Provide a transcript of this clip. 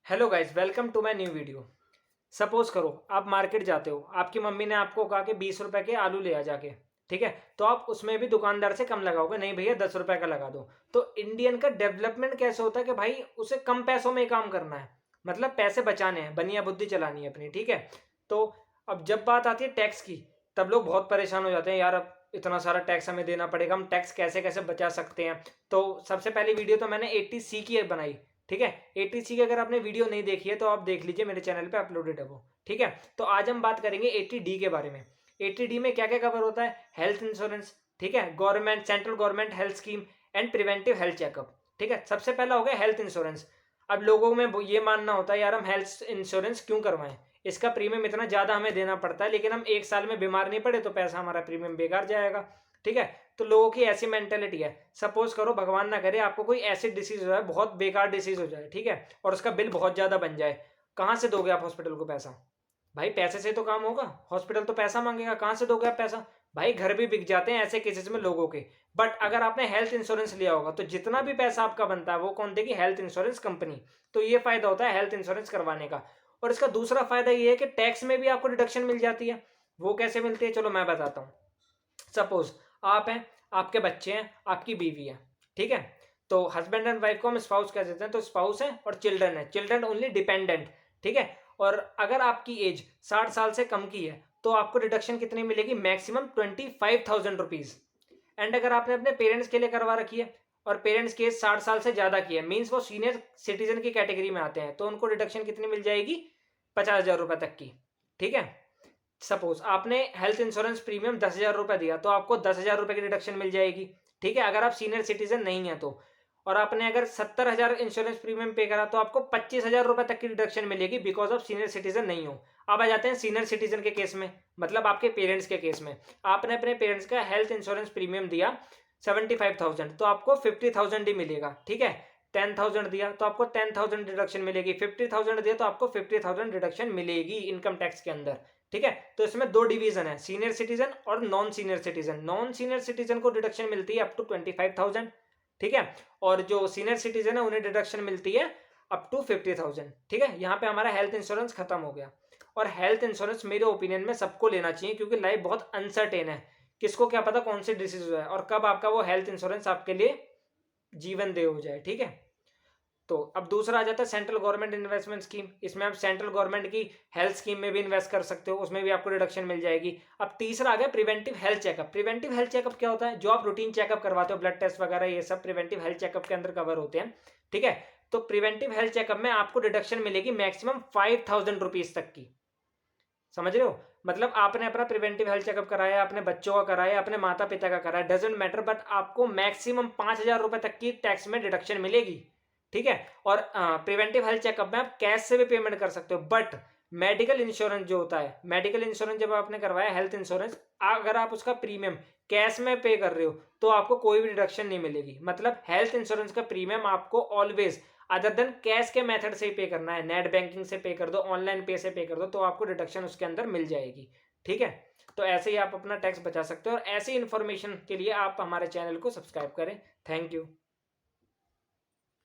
Hello guys, welcome to my new video. Suppose करो आप market जाते हो, आपकी मम्मी ने आपको कहा कि 20 रुपए के आलू ले आ जाके। ठीक है, तो आप उसमें भी दुकानदार से कम लगाओगे, नहीं भैया 10 रुपए का लगा दो। तो इंडियन का डेवलपमेंट कैसे होता है कि भाई उसे कम पैसों में ही काम करना है, मतलब पैसे बचाने हैं, बनिया बुद्धि चलानी है अपनी। ठीक है, तो अब जब बात आती है टैक्स की, तब लोग बहुत परेशान हो जाते हैं, यार अब इतना सारा टैक्स हमें देना पड़ेगा, हम टैक्स कैसे कैसे बचा सकते हैं। तो सबसे पहली वीडियो तो मैंने 80C की बनाई। ठीक है, 80C की अगर आपने वीडियो नहीं देखी है तो आप देख लीजिए, मेरे चैनल पे अपलोडेड है वो। ठीक है, तो आज हम बात करेंगे 80D के बारे में। 80D में क्या क्या कवर होता है? हेल्थ इंश्योरेंस, ठीक है, government central government health scheme and preventive health checkup. ठीक है, सबसे पहला हो गया हेल्थ इंश्योरेंस। अब लोगों में ये मानना होता है यार हम हेल्थ इंश्योरेंस क्यों करवाएं, इसका प्रीमियम इतना ज्यादा हमें देना पड़ता है, लेकिन हम एक साल में बीमार नहीं पड़े तो पैसा हमारा प्रीमियम बेकार जाएगा। ठीक है, तो लोगों की ऐसी मेंटेलिटी है। सपोज करो भगवान ना करे आपको कोई ऐसी डिसीज हो जाए, बहुत बेकार डिसीज हो जाए, ठीक है, और उसका बिल बहुत ज्यादा बन जाए, कहां से दोगे आप हॉस्पिटल को पैसा? भाई पैसे से तो काम होगा, हॉस्पिटल तो पैसा मांगेगा, कहां से दोगे आप पैसा? भाई घर भी बिक जाते हैं ऐसे केसेस में लोगों के। बट अगर आपने हेल्थ इंश्योरेंस लिया होगा तो जितना भी पैसा आपका बनता है वो कौन देगी? Health insurance company. तो ये फायदा होता है हेल्थ इंश्योरेंस करवाने का। और इसका दूसरा फायदा ये है कि टैक्स में भी आपको डिडक्शन मिल जाती है। वो कैसे मिलती है, चलो मैं बताता हूँ। सपोज आप हैं, आपके बच्चे हैं, आपकी बीवी है। ठीक है, तो हस्बैंड एंड वाइफ को हम स्पाउस कह देते हैं, तो स्पाउस है और चिल्ड्रन है, चिल्ड्रन ओनली डिपेंडेंट। ठीक है, और अगर आपकी एज 60 साल से कम की है तो आपको डिडक्शन कितनी मिलेगी? Maximum 25,000 rupees. एंड अगर आपने अपने पेरेंट्स के लिए करवा रखी है और पेरेंट्स की एज 60 साल से ज्यादा की है, मीन्स वो सीनियर सिटीजन की कैटेगरी में आते हैं, तो उनको डिडक्शन कितनी मिल जाएगी? 50,000 रुपए तक की। ठीक है, सपोज आपने हेल्थ इंश्योरेंस प्रीमियम 10,000 रुपए दिया तो आपको 10,000 रुपए की डिडक्शन मिल जाएगी। ठीक है, अगर आप सीनियर सिटीजन नहीं है तो। और आपने अगर 70,000 इंश्योरेंस प्रीमियम पे करा तो आपको 25,000 रुपए तक की डिडक्शन मिलेगी, बिकॉज ऑफ सीनियर सिटीजन नहीं हो। अब आ जाते हैं सीनियर सिटीजन के केस में, मतलब आपके पेरेंट्स के केस में। आपने अपने पेरेंट्स का हेल्थ इंश्योरेंस प्रीमियम दिया 75,000, तो आपको 50,000 ही मिलेगा। ठीक है, 10,000 दिया तो आपको 10,000 डिडक्शन मिलेगी, 50,000 दिया तो आपको 50,000 डिडक्शन मिलेगी इनकम टैक्स के अंदर। ठीक है, तो इसमें दो डिवीजन है, सीनियर सिटीजन और non senior citizen. Non senior citizen को डिडक्शन मिलती है अप टू 25,000। ठीक है, और जो सीनियर सिटीजन है उन्हें डिडक्शन मिलती है अप टू 50,000। ठीक है, यहाँ पे हमारा हेल्थ इंश्योरेंस खत्म हो गया। और हेल्थ इंश्योरेंस मेरे ओपिनियन में सबको लेना चाहिए, क्योंकि लाइफ बहुत अनसर्टेन है, किसको क्या पता कौन सी डिसीज हो जाए और कब आपका वो हेल्थ इंश्योरेंस आपके लिए जीवन दे हो जाए। ठीक है, तो अब दूसरा आ जाता है सेंट्रल गवर्नमेंट इन्वेस्टमेंट स्कीम। इसमें आप सेंट्रल गवर्नमेंट की हेल्थ स्कीम में भी इन्वेस्ट कर सकते हो, उसमें भी आपको रिडक्शन मिल जाएगी। अब तीसरा आ गया preventive health checkup. Preventive health checkup क्या होता है? जो आप रूटीन चेकअप करवाते हो, ब्लड टेस्ट वगैरह, ये सब प्रिवेंटिव हेल्थ चेकअप के अंदर कवर होते हैं। ठीक है, तो प्रिवेंटिव हेल्थ चेकअप में आपको डिडक्शन मिलेगी मैक्सिमम 5,000 रुपीज तक की। समझ रहे हो? मतलब आपने अपना प्रिवेंटिव हेल्थ चेकअप कराया, अपने बच्चों का कराया, अपने माता पिता का कराया, डजेंट मैटर, बट आपको मैक्सिमम 5,000 रुपए तक की टैक्स में डिडक्शन मिलेगी। ठीक है, और प्रिवेंटिव हेल्थ चेकअप में आप कैश से भी पेमेंट कर सकते हो। बट मेडिकल इंश्योरेंस जो होता है, मेडिकल इंश्योरेंस जब आपने करवाया हेल्थ इंश्योरेंस, अगर आप उसका प्रीमियम कैश में पे कर रहे हो तो आपको कोई भी डिडक्शन नहीं मिलेगी। मतलब हेल्थ इंश्योरेंस का प्रीमियम आपको ऑलवेज अदर देन कैश के मेथड से ही पे करना है, नेट बैंकिंग से पे कर दो, ऑनलाइन पे से पे कर दो, तो आपको डिडक्शन उसके अंदर मिल जाएगी। ठीक है, तो ऐसे ही आप अपना टैक्स बचा सकते हो, और ऐसी इन्फॉर्मेशन के लिए आप हमारे चैनल को सब्सक्राइब करें। Thank you.